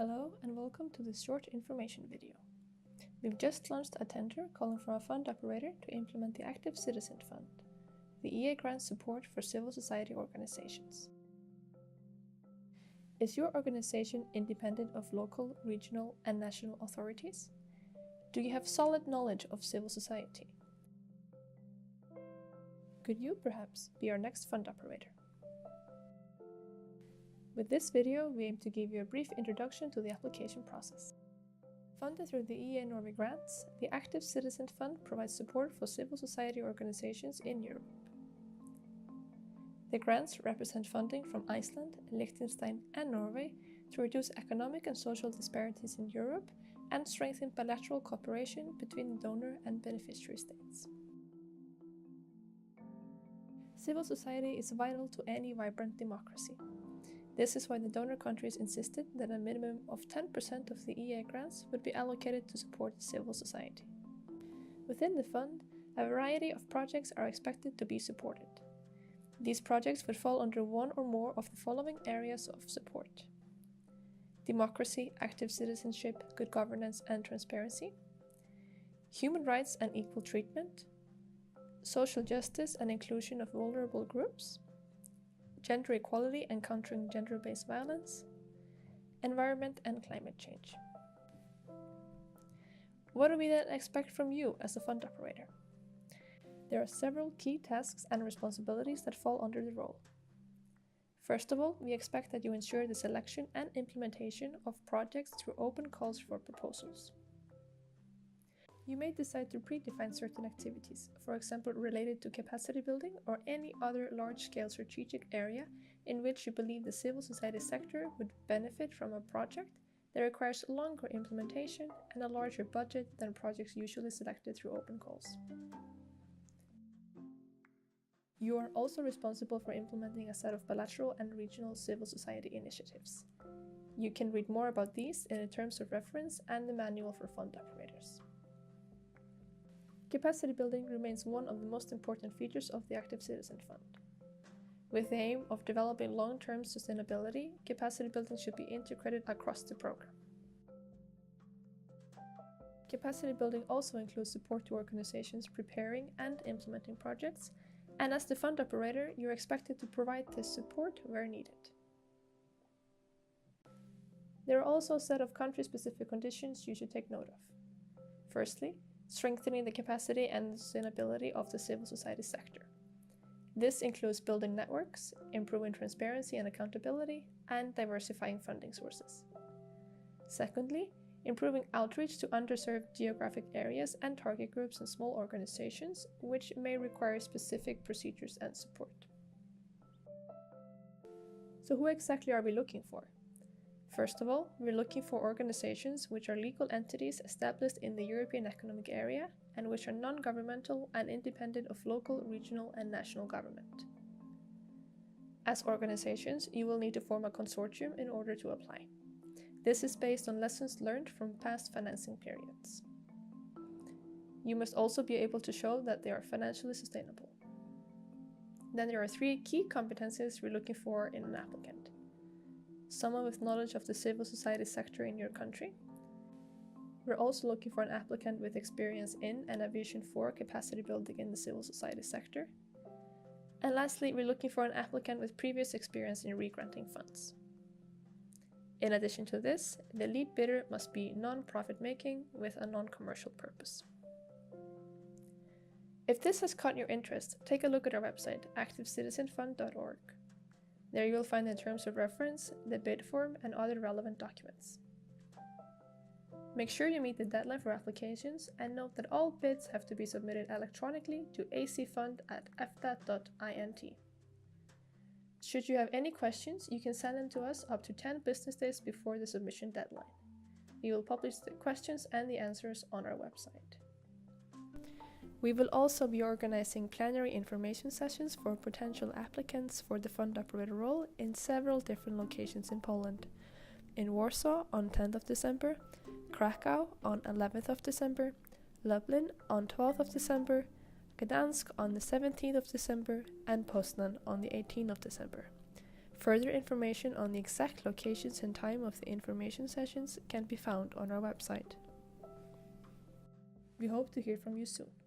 Hello and welcome to this short information video. We've just launched a tender calling for a fund operator to implement the Active Citizen Fund, the EA grants support for civil society organizations. Is your organization independent of local, regional, and national authorities? Do you have solid knowledge of civil society? Could you perhaps be our next fund operator? With this video, we aim to give you a brief introduction to the application process. Funded through the EA Norway grants, the Active Citizen Fund provides support for civil society organizations in Europe. The grants represent funding from Iceland, Liechtenstein, and Norway to reduce economic and social disparities in Europe and strengthen bilateral cooperation between donor and beneficiary states. Civil society is vital to any vibrant democracy. This is why the donor countries insisted that a minimum of 10% of the EA grants would be allocated to support civil society. Within the fund, a variety of projects are expected to be supported. These projects would fall under one or more of the following areas of support: democracy, active citizenship, good governance and transparency, human rights and equal treatment, social justice and inclusion of vulnerable groups, gender equality and countering gender-based violence, environment and climate change. What do we then expect from you as a fund operator? There are several key tasks and responsibilities that fall under the role. First of all, we expect that you ensure the selection and implementation of projects through open calls for proposals. You may decide to predefine certain activities, for example related to capacity building or any other large-scale strategic area in which you believe the civil society sector would benefit from a project that requires longer implementation and a larger budget than projects usually selected through open calls. You are also responsible for implementing a set of bilateral and regional civil society initiatives. You can read more about these in the terms of reference and the manual for fund operators. Capacity building remains one of the most important features of the Active Citizen Fund. With the aim of developing long-term sustainability, capacity building should be integrated across the program. Capacity building also includes support to organizations preparing and implementing projects, and as the fund operator, you're expected to provide this support where needed. There are also a set of country-specific conditions you should take note of. Firstly, strengthening the capacity and sustainability of the civil society sector. This includes building networks, improving transparency and accountability, and diversifying funding sources. Secondly, improving outreach to underserved geographic areas and target groups and small organizations, which may require specific procedures and support. So who exactly are we looking for? First of all, we're looking for organizations which are legal entities established in the European Economic Area and which are non-governmental and independent of local, regional, and national government. As organizations, you will need to form a consortium in order to apply. This is based on lessons learned from past financing periods. You must also be able to show that they are financially sustainable. Then there are three key competencies we're looking for in an applicant: someone with knowledge of the civil society sector in your country. We're also looking for an applicant with experience in and a vision for capacity building in the civil society sector. And lastly, we're looking for an applicant with previous experience in re-granting funds. In addition to this, the lead bidder must be non-profit making with a non-commercial purpose. If this has caught your interest, take a look at our website, activecitizenfund.org. There you will find the terms of reference, the bid form, and other relevant documents. Make sure you meet the deadline for applications and note that all bids have to be submitted electronically to acfund@efta.int. Should you have any questions, you can send them to us up to 10 business days before the submission deadline. We will publish the questions and the answers on our website. We will also be organizing plenary information sessions for potential applicants for the fund operator role in several different locations in Poland. In Warsaw on 10th of December, Krakow on 11th of December, Lublin on 12th of December, Gdansk on the 17th of December, and Poznan on the 18th of December. Further information on the exact locations and time of the information sessions can be found on our website. We hope to hear from you soon.